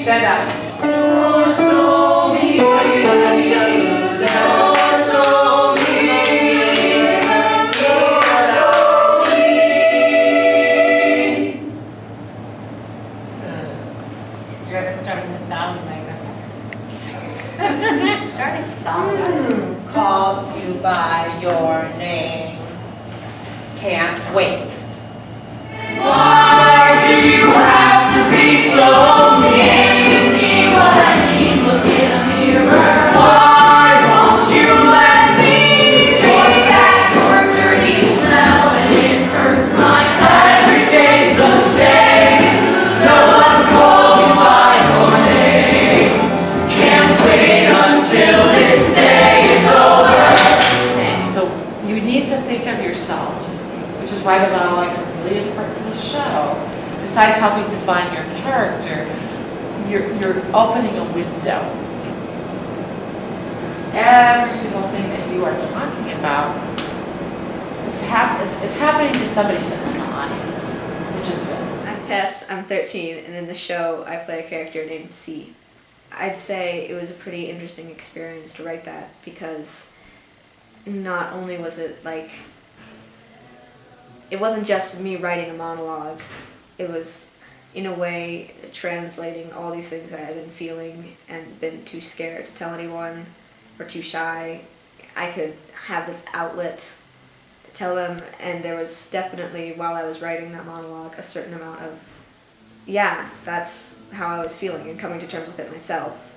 Stand up. You're so mean. You're so mean. You're so mean. You guys are starting to sound like starting. Someone calls you by your name. Can't wait. Why do you have to be so mean? See what I mean? Look in a mirror. Why won't you let me think that your dirty smell and it hurts my gut? Every day's the same. No one calls you by your name. Can't wait until this day is over. So you need to think of yourselves, which is why the monologues are really important to the show. Besides helping define your character, you're opening a window. Because every single thing that you are talking about is happening to somebody sitting in the audience. It just is. I'm Tess, I'm 13, and in the show I play a character named C. I'd say it was a pretty interesting experience to write that because not only was it like, it wasn't just me writing a monologue, it was in a way translating all these things I had been feeling and been too scared to tell anyone or too shy. I could have this outlet to tell them, and there was definitely, while I was writing that monologue, a certain amount of, yeah, that's how I was feeling and coming to terms with it myself.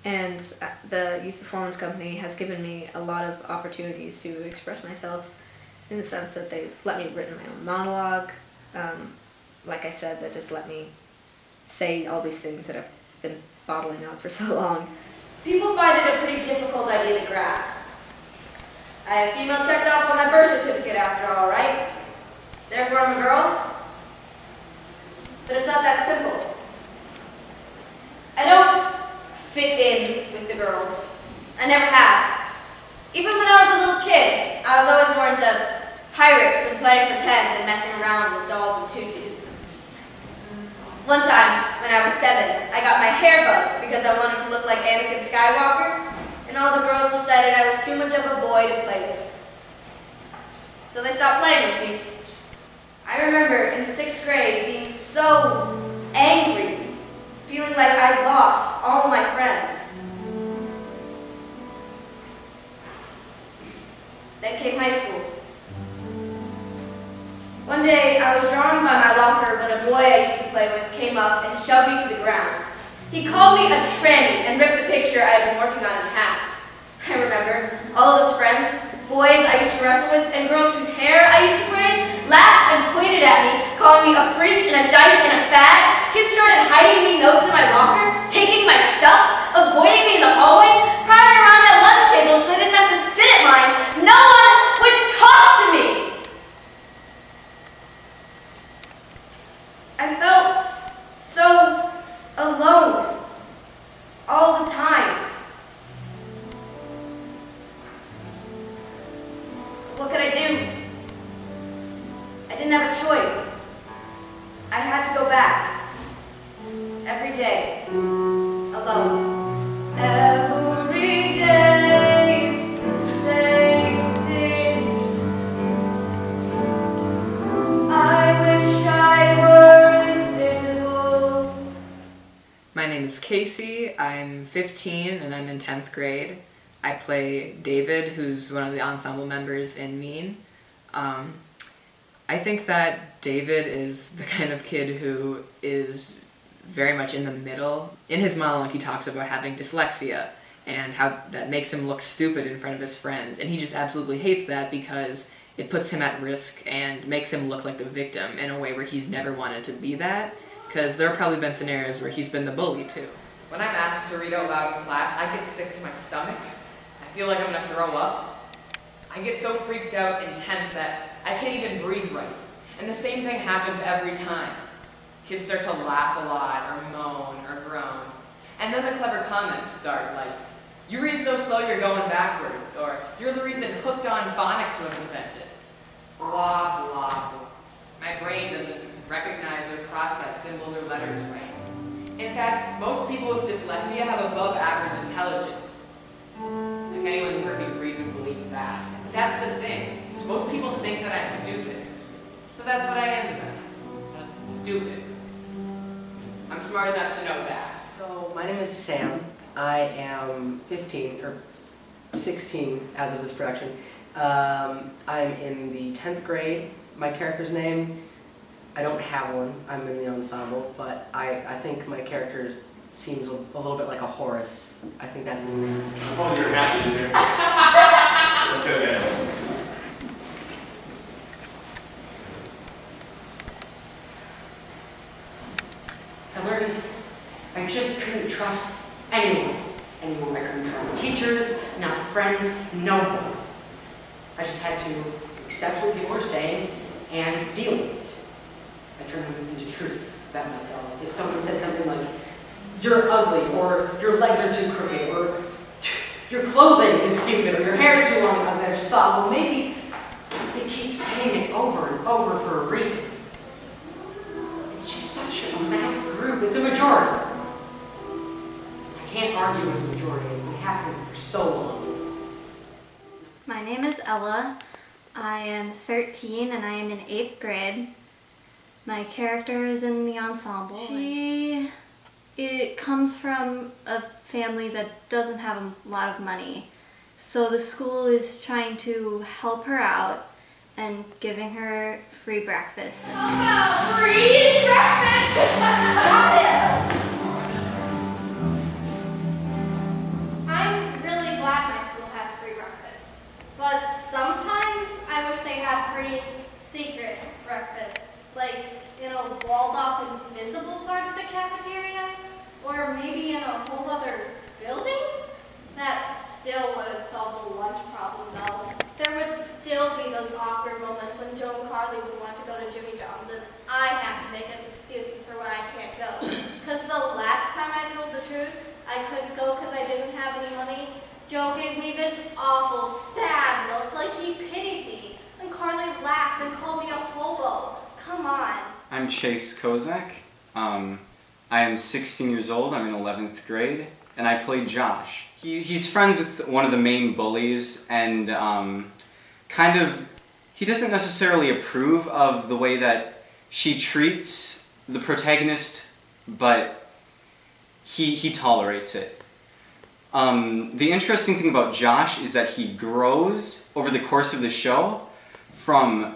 And the Youth Performance Company has given me a lot of opportunities to express myself in the sense that they've let me write my own monologue. Like I said, that just let me say all these things that I've been bottling up for so long. People find it a pretty difficult idea to grasp. I have female checked off on my birth certificate after all, right? Therefore I'm a girl? But it's not that simple. I don't fit in with the girls. I never have. Even when I was a little kid, I was always more into pirates and playing pretend than messing around with dolls and tutus. One time, when I was 7, I got my hair buzzed because I wanted to look like Anakin Skywalker, and all the girls decided I was too much of a boy to play with. So they stopped playing with me. I remember in 6th grade being so angry, feeling like I'd lost all my friends. Then came high school. One day, I was drawn by my locker when a boy I used to play with came up and shoved me to the ground. He called me a tranny and ripped the picture I had been working on in half. I remember all of those friends, boys I used to wrestle with, and girls whose hair I used to braid, laughed and pointed at me, calling me a freak and a dyke and a fad. Kids started hiding me notes in my locker, taking my stuff, avoiding me in the hallways, crowding around at lunch tables so they didn't have to sit at mine. No one would talk to me. I felt so alone all the time. What could I do? I didn't have a choice. I had to go back. Every day. Alone. Every day it's the same thing. I wish I were invisible. My name is Casey. I'm 15 and I'm in 10th grade. I play David, who's one of the ensemble members in Mean. I think that David is the kind of kid who is very much in the middle. In his monologue, he talks about having dyslexia and how that makes him look stupid in front of his friends. And he just absolutely hates that because it puts him at risk and makes him look like the victim in a way where he's never wanted to be that. Because there have probably been scenarios where he's been the bully too. When I'm asked to read out loud in class, I get sick to my stomach. I feel like I'm gonna throw up. I get so freaked out and tense that I can't even breathe right. And the same thing happens every time. Kids start to laugh a lot, or moan, or groan. And then the clever comments start, like, you read so slow you're going backwards, or you're the reason hooked on phonics was invented. Blah, blah, blah. My brain doesn't me to have above average intelligence. Like anyone who heard me read would believe that. But that's the thing. Most people think that I'm stupid. So that's what I am to them. Stupid. I'm smart enough to know that. So, my name is Sam. I am 15, or 16 as of this production. I'm in the 10th grade. My character's name, I don't have one. I'm in the ensemble, but I think my character seems a little bit like a Horace. I think that's his name. Oh, you're happy here. Let's go, guys. I learned I just couldn't trust anyone. I couldn't trust teachers, not friends, no one. I just had to accept what people were saying and deal with it. I turned them into truths about myself. If someone said something like, "You're ugly," or "Your legs are too crooked," or "Your clothing is stupid," or "Your hair's too long," I just thought, well, maybe they keep saying it over and over for a reason. It's just such a mass group. It's a majority. I can't argue with the majority. It's been happening for so long. My name is Ella. I am 13 and I am in 8th grade. My character is in the ensemble. It comes from a family that doesn't have a lot of money. So the school is trying to help her out and giving her free breakfast. Free breakfast! Got it! I'm really glad my school has free breakfast, but sometimes I wish they had free secret breakfast, like in a walled-off invisible part of the cafeteria, or maybe in a whole other building. That still wouldn't solve the lunch problem, though. There would still be those awkward moments when Joe and Carly would want to go to Jimmy John's, and I have to make up excuses for why I can't go. Because the last time I told the truth, I couldn't go because I didn't have any money. Joe gave me this awful, sad look, like he pitied me. And Carly laughed and called me a hobo. Come on. I'm Chase Kozak. I am 16 years old. I'm in 11th grade, and I play Josh. He's friends with one of the main bullies, and he doesn't necessarily approve of the way that she treats the protagonist, but he tolerates it. The interesting thing about Josh is that he grows over the course of the show from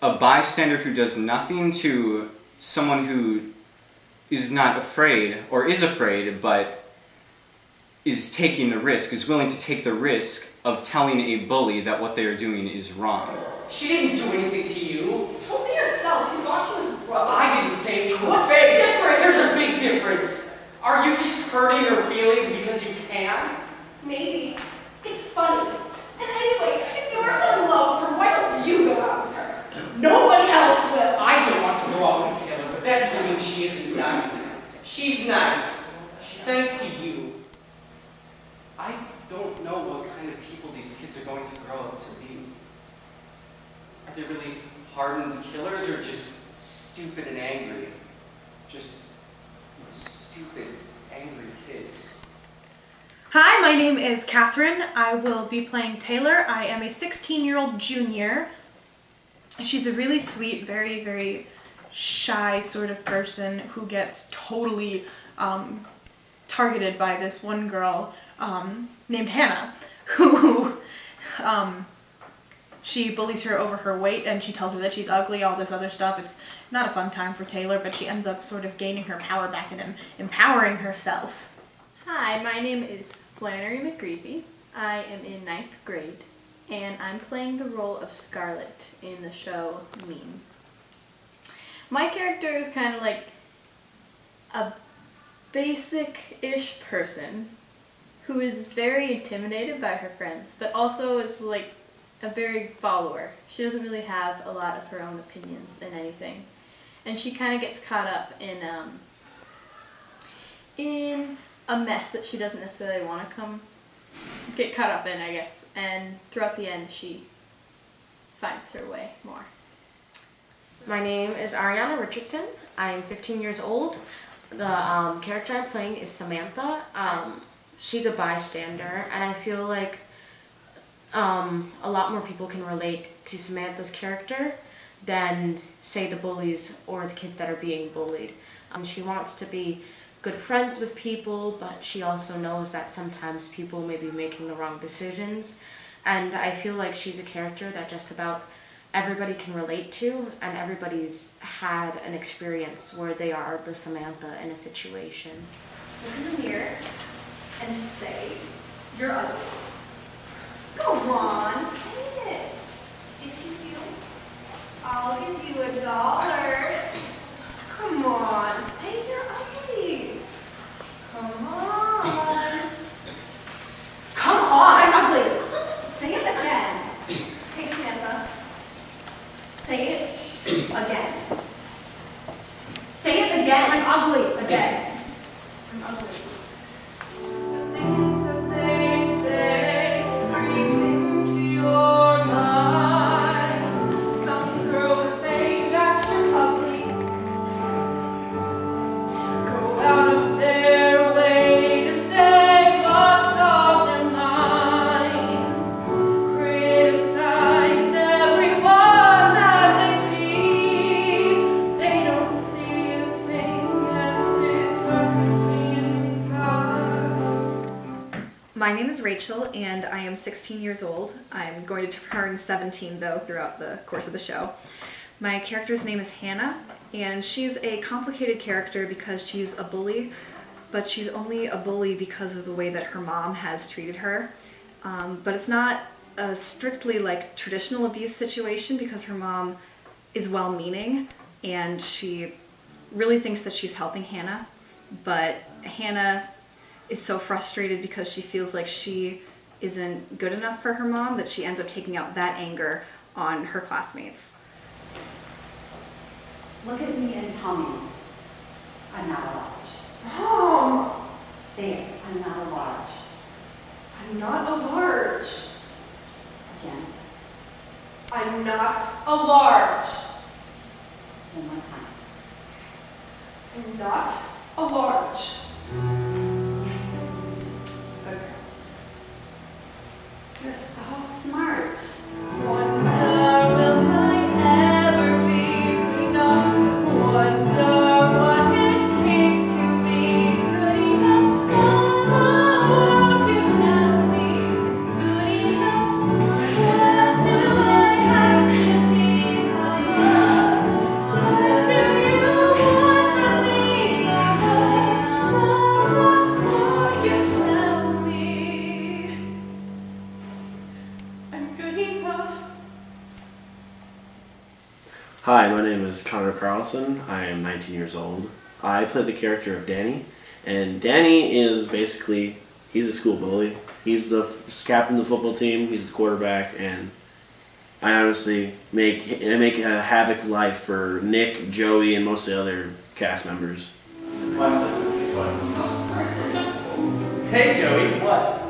a bystander who does nothing to someone who is not afraid, or is afraid, but is taking the risk, is willing to take the risk of telling a bully that what they are doing is wrong. She didn't do anything to you. You told me yourself. You thought she was Well, I didn't say it to her face. There's a big difference. Are you just hurting her feelings because you can? Maybe. It's funny. And anyway, if you're so in love with her, why don't you go out with her? Nobody else will. I don't want to go out with Taylor, but that doesn't mean she isn't nice. She's nice. She's nice to you. I don't know what kind of people these kids are going to grow up to be. Are they really hardened killers, or just stupid and angry? Just stupid, angry kids. Hi, my name is Catherine. I will be playing Taylor. I am a 16-year-old junior. She's a really sweet, very, very shy sort of person who gets totally targeted by this one girl named Hannah, who she bullies her over her weight, and she tells her that she's ugly, all this other stuff. It's not a fun time for Taylor, but she ends up sort of gaining her power back and empowering herself. Hi, my name is Flannery McGreevy. I am in 9th grade, and I'm playing the role of Scarlett in the show Mean. My character is kind of like a basic-ish person who is very intimidated by her friends, but also is like a very follower. She doesn't really have a lot of her own opinions in anything. And she kind of gets caught up in a mess that she doesn't necessarily want to get caught up in, I guess. And throughout the end, she finds her way more. My name is Ariana Richardson. I am 15 years old. The character I'm playing is Samantha. She's a bystander, and I feel like a lot more people can relate to Samantha's character than, say, the bullies or the kids that are being bullied. She wants to be good friends with people, but she also knows that sometimes people may be making the wrong decisions. And I feel like she's a character that just about everybody can relate to, and everybody's had an experience where they are the Samantha in a situation. Look in the mirror and say, you're ugly. Go on, say it. If you do, I'll give you $1. Come on, say you're ugly. Come on. Come on, I'm ugly. Say it again. Hey, Samantha. Say it again. Say it again. I'm ugly. Again. I'm ugly. The things that they say creep into your mind. Some girls say that you're ugly. Go out of their way to say what's on their mind. Criticize everyone that they see. They don't see a thing, and it hurts me inside. My name is Rachel, and I am 16 years old. I'm going to turn 17, though, throughout the course of the show. My character's name is Hannah, and she's a complicated character because she's a bully, but she's only a bully because of the way that her mom has treated her. But it's not a strictly like traditional abuse situation because her mom is well-meaning, and she really thinks that she's helping Hannah, but Hannah is so frustrated because she feels like she isn't good enough for her mom that she ends up taking out that anger on her classmates. Look at me and tell me I'm not a large. Mom! Say it, I'm not a large. I'm not a large. Again, I'm not a large. one more time. I'm not a large. You're so smart. Wonder will I ever be enough? Wonder what it takes to be good enough. Mama, won't you tell me? Good enough. What do I have to be, Mama? What do you want from me, Mama? Won't you tell me? I'm good enough. Hi, my name is Connor Carlson. I am 19 years old. I play the character of Danny, and Danny is basically, he's a school bully. He's the captain of the football team, he's the quarterback, and I honestly make a havoc life for Nick, Joey, and most of the other cast members. Hey Joey, what?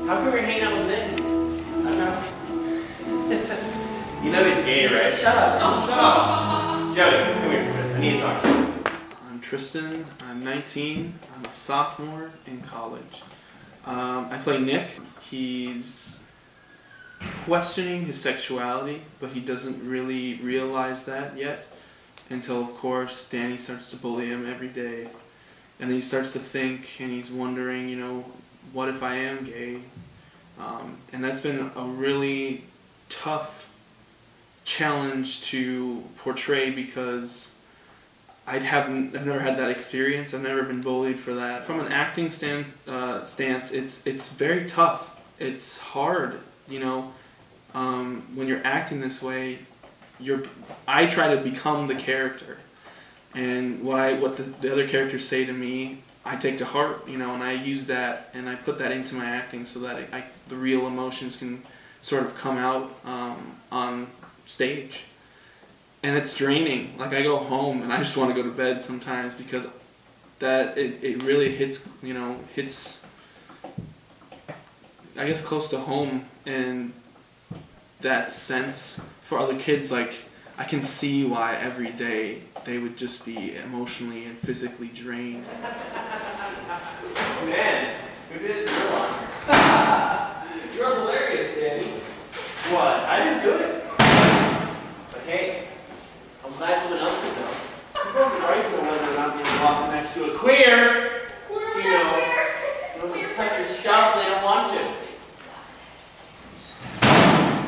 How come you're hanging out with Nick? I don't know. You know he's gay, right? Shut up. Shut up. Joey, come here for this. I need to talk to you. I'm Tristan. I'm 19. I'm a sophomore in college. I play Nick. He's questioning his sexuality, but he doesn't really realize that yet until, of course, Danny starts to bully him every day. And then he starts to think, and he's wondering, you know, what if I am gay? And that's been a really tough challenge to portray because I've never had that experience. I've never been bullied for that. From an acting stance, it's very tough. It's hard, you know. When you're acting this way, I try to become the character, and what the other characters say to me, I take to heart, you know, and I use that and I put that into my acting so that the real emotions can sort of come out on stage. And it's draining. Like, I go home and I just want to go to bed sometimes because that it really hits I guess close to home, and that sense for other kids, like, I can see why every day they would just be emotionally and physically drained. Man, who did it? You're hilarious, Danny. What? I didn't do it. But hey, I'm glad someone else did though. People are frightened whether or not they're walking next to a queer. So, you know, they don't touch your stuff, they don't want to.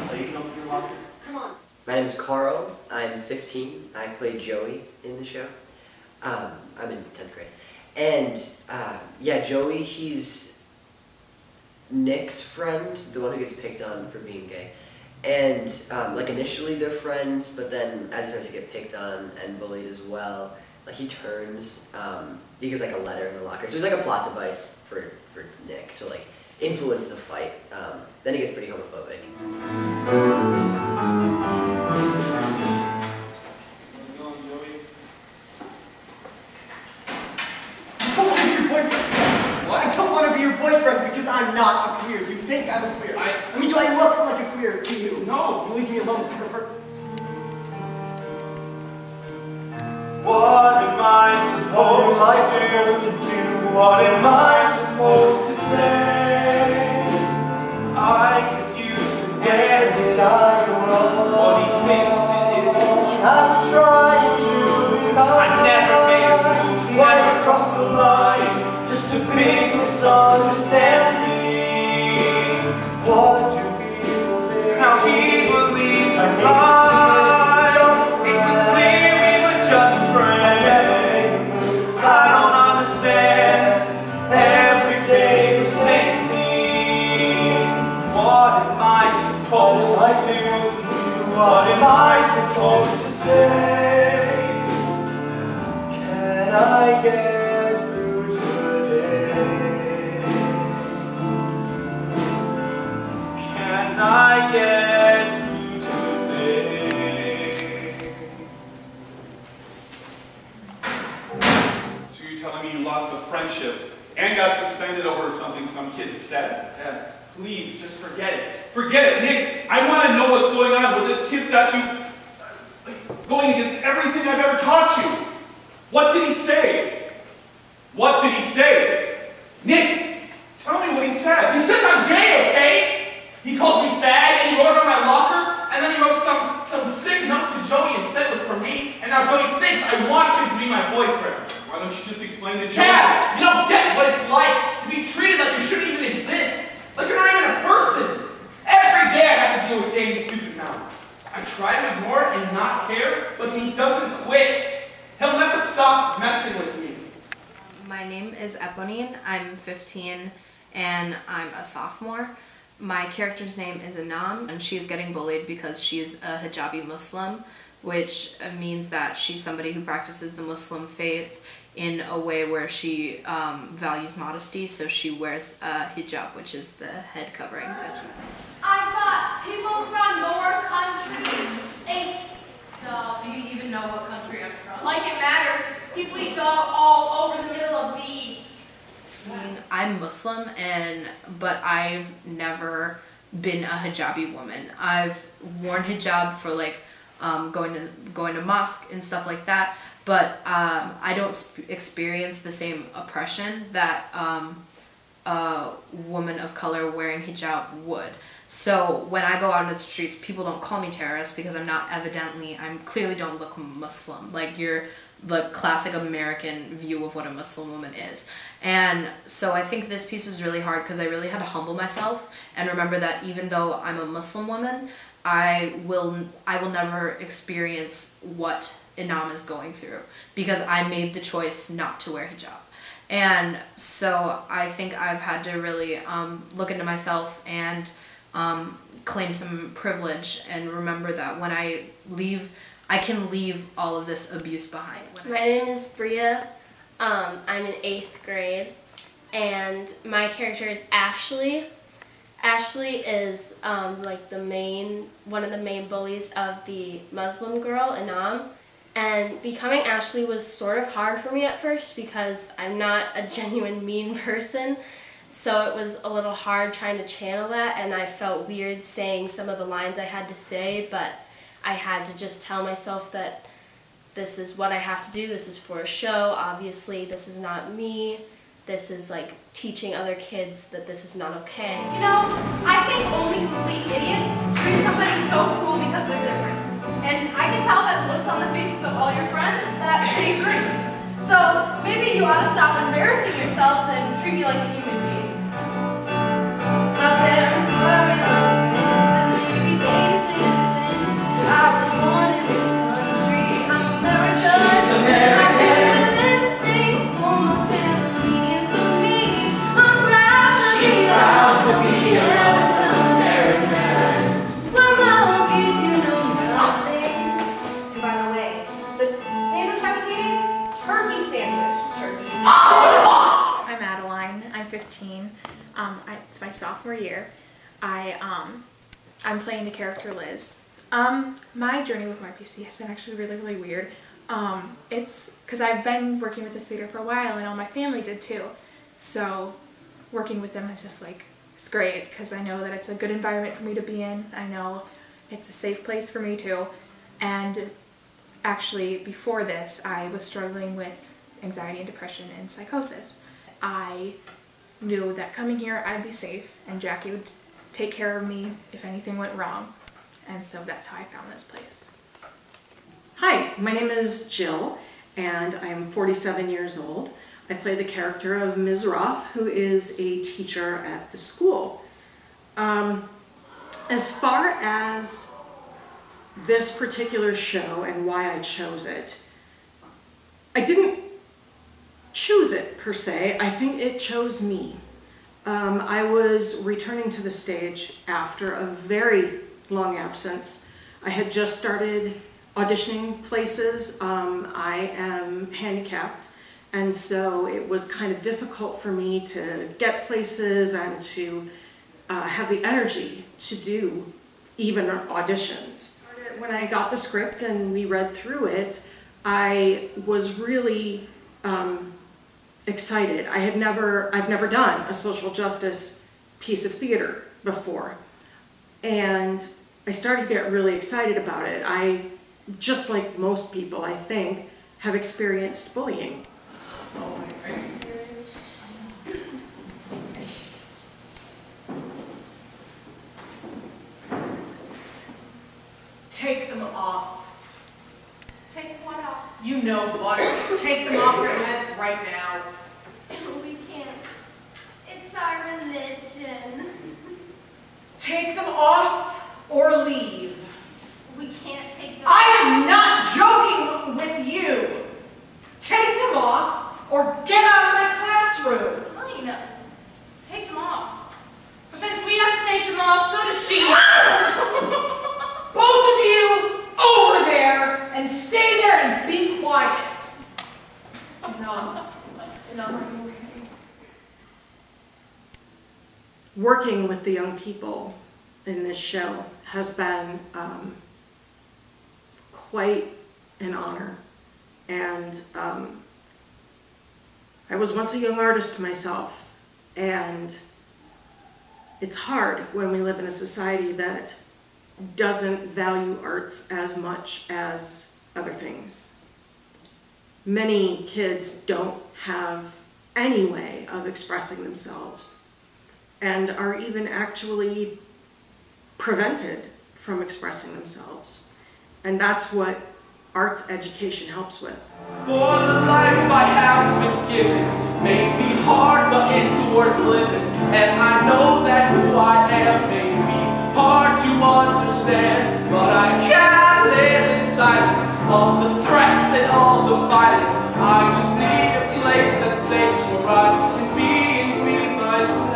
So you can open your locker. Come on. My name is Carl. I'm 15. I play Joey in the show. I'm in 10th grade. And yeah, Joey, he's Nick's friend, the one who gets picked on for being gay. And like initially they're friends, but then as he starts to get picked on and bullied as well, like he turns, he gets like a letter in the locker. So he's like a plot device for Nick to like influence the fight. Then he gets pretty homophobic. I don't want to be your boyfriend because I'm not a queer. Do you think I'm a queer? I mean, do I look like a queer to you? No. You leave me alone, pervert. What am I supposed to do? What am I supposed to say? I could use an where did I go wrong? What he thinks it is true. I was trying to I never made a move, never crossed the line. Just a big misunderstanding. What do people think? Now he believes I'm blind. It was clear we were just friends. I don't understand. Every day the same thing. What am I supposed to do? What am I supposed to say? Can I get through today? Can I get through today? So you're telling me you lost a friendship and got suspended over something some kid said? Please, just forget it. Forget it, Nick. I want to know what's going on. Where this kid's got you going against everything I've ever taught you. What did he say? What did he say? Nick, tell me what he said. He says I'm gay, okay? He called me fag and he wrote it on my locker, and then he wrote some sick note to Joey and said it was for me, and now Joey thinks I want him to be my boyfriend. Why don't you just explain to Joey? Yeah, you don't get what it's like to be treated like you shouldn't even exist. Like you're not even a person. Every day I have to deal with Dane's stupid mouth. I try to ignore it and not care, but he doesn't quit. He'll never stop messing with me. My name is Embodying. I'm 15 and I'm a sophomore. My character's name is Anam, and she's getting bullied because she's a hijabi Muslim, which means that she's somebody who practices the Muslim faith in a way where she values modesty, so she wears a hijab, which is the head covering that she... I thought people from your country ate dog. Do you even know what country I'm from? Like it matters. People eat dog all over the middle of the East. I'm Muslim, but I've never been a hijabi woman. I've worn hijab for like going to mosque and stuff like that, but I don't experience the same oppression that a woman of color wearing hijab would. So when I go out into the streets, people don't call me terrorist because I clearly don't look Muslim. Like the classic American view of what a Muslim woman is. And so I think this piece is really hard because I really had to humble myself and remember that even though I'm a Muslim woman, I will never experience what Inam is going through because I made the choice not to wear hijab. And so I think I've had to really look into myself and claim some privilege and remember that when I leave, I can leave all of this abuse behind. My name is Bria. I'm in 8th grade, and my character is Ashley. Ashley is like one of the main bullies of the Muslim girl, Anam. And becoming Ashley was sort of hard for me at first because I'm not a genuine mean person. So it was a little hard trying to channel that, and I felt weird saying some of the lines I had to say, but I had to just tell myself that this is what I have to do, this is for a show, obviously this is not me, this is like teaching other kids that this is not okay. You know, I think only complete idiots treat somebody so cool because they're different. And I can tell by the looks on the faces of all your friends that they agree. So maybe you ought to stop embarrassing yourselves and treat me like a human being. My parents were immigrants, then they became citizens. I was born in this country. I'm American. She's American. I do little things for my family and for me. I'm proud to be proud to be American. Where my own kids, you know nothing. And by the way, the sandwich I was eating, turkey sandwich. Turkey sandwich. I'm Adeline. I'm 15. It's my sophomore year. I'm playing the character Liz. My journey with RPC has been actually really, really weird. It's because I've been working with this theater for a while, and all my family did too. So working with them is just like, it's great because I know that it's a good environment for me to be in. I know it's a safe place for me too. And actually, before this, I was struggling with anxiety and depression and psychosis. I knew that coming here, I'd be safe, and Jackie would take care of me if anything went wrong. And so that's how I found this place. Hi, my name is Jill, and I am 47 years old. I play the character of Ms. Roth, who is a teacher at the school. As far as this particular show and why I chose it, I didn't choose it per se. I think it chose me. I was returning to the stage after a very long absence. I had just started auditioning places. I am handicapped, and so it was kind of difficult for me to get places and to have the energy to do even auditions. When I got the script and we read through it, I was really excited. I've never done a social justice piece of theater before, and I started to get really excited about it. I, just like most people, I think, have experienced bullying. Take them off. Take what off? You know what. Take them off your heads right now. We can't. It's our religion. Take them off or leave. We can't take them I am not joking with you. Take them off or get out of my classroom. Fine. Take them off. But since we have to take them off, so does she. Both of you over there and stay there and be quiet. No. Working with the young people in this show has been quite an honor, and I was once a young artist myself, and it's hard when we live in a society that doesn't value arts as much as other things. Many kids don't have any way of expressing themselves and are even actually prevented from expressing themselves. And that's what arts education helps with. For the life I have been given may be hard, but it's worth living. And I know that who I am may be hard to understand, but I cannot live in silence of the threats and all the violence. I just need a place that's safe where I can be and be myself.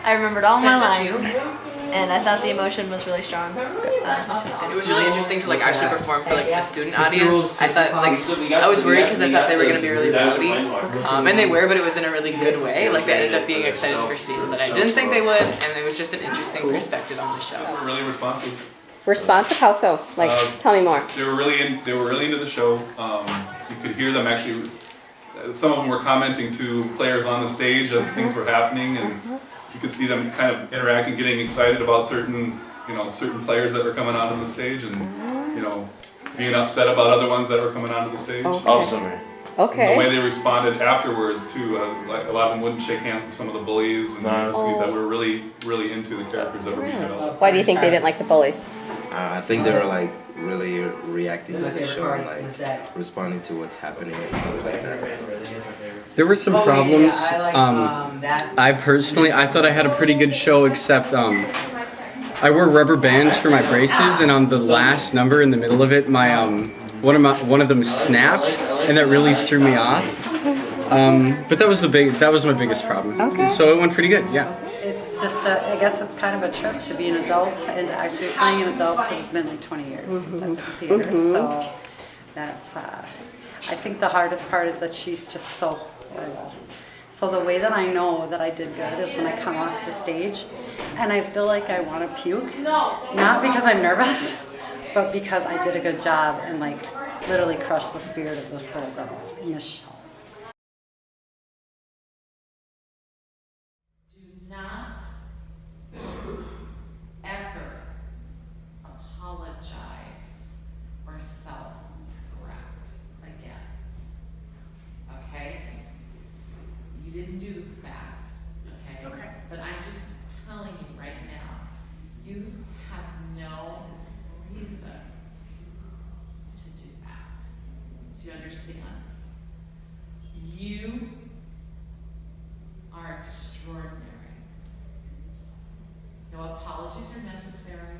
I remembered all my lines, and I thought the emotion was really strong, which was good. It was really interesting to like actually perform for like a student audience. I thought like I was worried because I thought they were gonna be really rowdy, and they were, but it was in a really good way. Like they ended up being excited for scenes that I didn't think they would, and it was just an interesting perspective on the show. They were really responsive. Responsive? How so? Like, tell me more. They were really into the show. You could hear them actually. Some of them were commenting to players on the stage as things were happening, and you could see them kind of interacting, getting excited about certain certain players that were coming onto the stage and, being upset about other ones that were coming onto the stage. Okay. Awesome. And the way they responded afterwards too, like a lot of them wouldn't shake hands with some of the bullies, and that were really, really into the characters that were being developed. Why do you think they didn't like the bullies? I think they were like really reacting to the show, like responding to what's happening and stuff like that. There were some problems. I thought I had a pretty good show, except I wore rubber bands for my braces, and on the last number in the middle of it, my one of them snapped, and that really threw me off. But that was my biggest problem. Okay. So it went pretty good, yeah. It's just, I guess it's kind of a trip to be an adult and to actually be playing an adult, because it's been like 20 years since I've been in theater. So that's, I think the hardest part is that she's just so horrible. So the way that I know that I did good is when I come off the stage and I feel like I want to puke. Not because I'm nervous, but because I did a good job and like literally crushed the spirit of this little girl in this show. Not ever apologize or self-correct again. Okay? You didn't do that, okay? Okay. But I'm just telling you right now, you have no reason to do that. Do you understand? You are extraordinary. No apologies are necessary.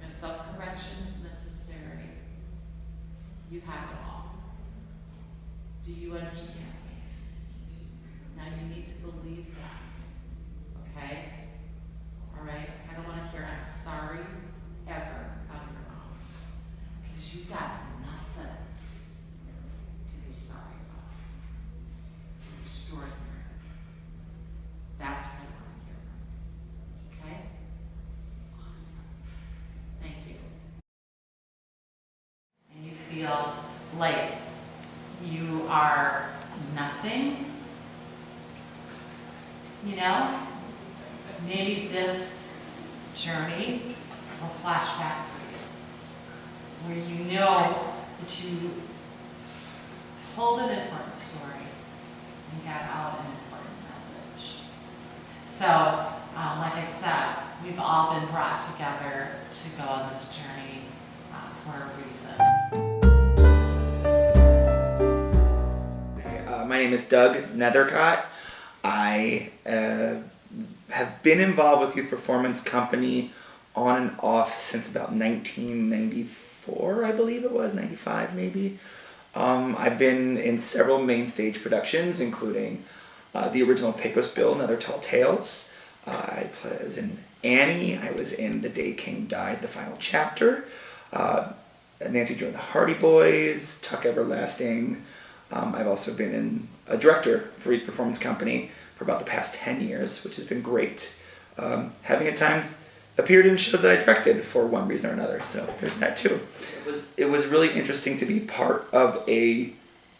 No self-correction is necessary. You have it all. Do you understand me? Now you need to believe that. Okay? All right? I don't want to hear I'm sorry ever out of your mouth. Because you got nothing to be sorry about. You're extraordinary. That's what I want to hear from you. Okay? Awesome. Thank you. And you feel like you are nothing, maybe this journey will flash back for you, where you know that you told an important story and got out an important message. So, like I said, we've all been brought together to go on this journey for a reason. My name is Doug Nethercott. I have been involved with Youth Performance Company on and off since about 1994, I believe it was, 95 maybe. I've been in several main stage productions, including the original Pecos Bill and Other Tall Tales. I was in Annie. I was in The Day King Died, the final chapter. Nancy joined the Hardy Boys, Tuck Everlasting. I've also been a director for Youth Performance Company for about the past 10 years, which has been great. Having at times appeared in shows that I directed for one reason or another, so there's that too. It was really interesting to be part of a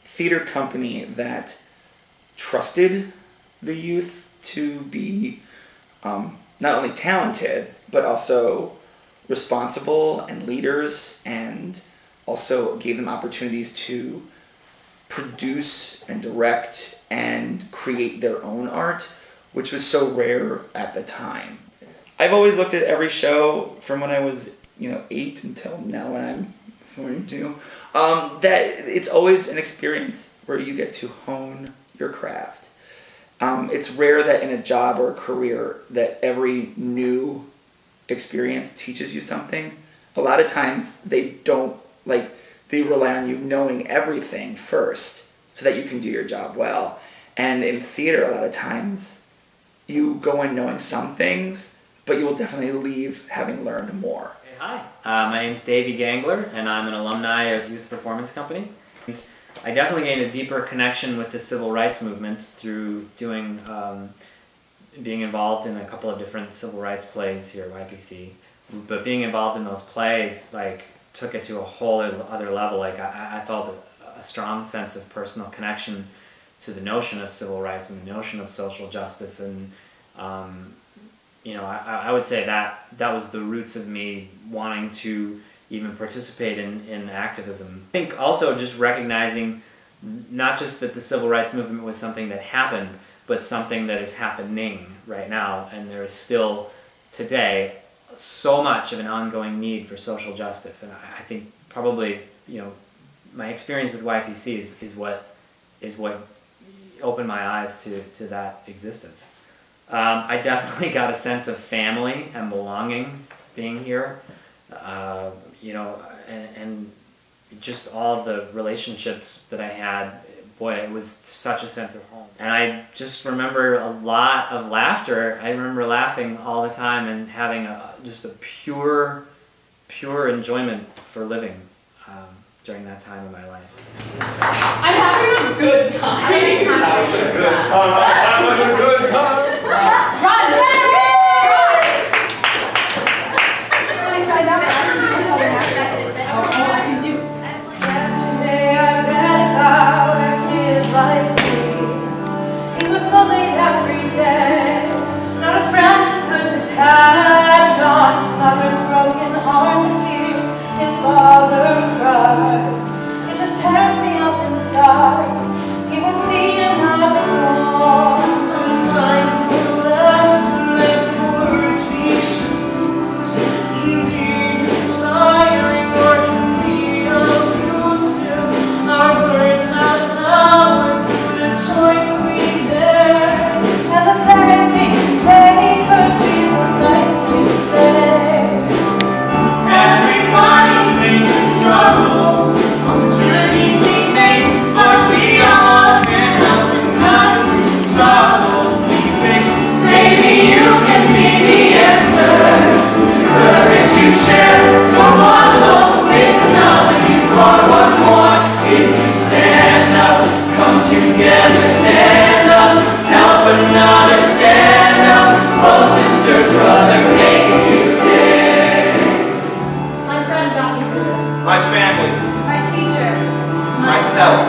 theater company that trusted the youth to be not only talented, but also responsible and leaders, and also gave them opportunities to produce and direct and create their own art, which was so rare at the time. I've always looked at every show from when I was 8 until now when I'm 42, that it's always an experience where you get to hone your craft. It's rare that in a job or a career that every new experience teaches you something. A lot of times they rely on you knowing everything first so that you can do your job well. And in theater, a lot of times you go in knowing some things, but you will definitely leave having learned more. Hi, my name's Davey Gangler, and I'm an alumni of Youth Performance Company. I definitely gained a deeper connection with the civil rights movement through being involved in a couple of different civil rights plays here at YPC. But being involved in those plays, took it to a whole other level. I felt a strong sense of personal connection to the notion of civil rights and the notion of social justice, and I would say that was the roots of me wanting to even participate in activism. I think also just recognizing not just that the civil rights movement was something that happened, but something that is happening right now, and there is still today so much of an ongoing need for social justice. And I think probably, my experience with YPC is what opened my eyes to that existence. I definitely got a sense of family and belonging being here, and just all the relationships that I had. Boy, it was such a sense of home. And I just remember a lot of laughter. I remember laughing all the time and having just a pure enjoyment for living during that time of my life. I'm having a good time. Having a good time. Run, Mary! Yesterday I read about a kid like me. He was bullied every day, not a friend to depend on. His mother's broken heart and tears, his father cried. It just tears me up inside. He won't see another more. Mindfulness and the words we choose can be inspiring or can be abusive. Our words have power through the choice we bear, and the very things they could be the life we say. Everybody faces struggles on the journey we make, but we all can help and not through the struggles we face. Maybe you can be the answer, the courage you share. You're one alone with another, you are one more. If you stand up, come together, stand up, help another stand up. Oh sister, brother, make a new day. My friend got me through it. My family. My teacher. Myself.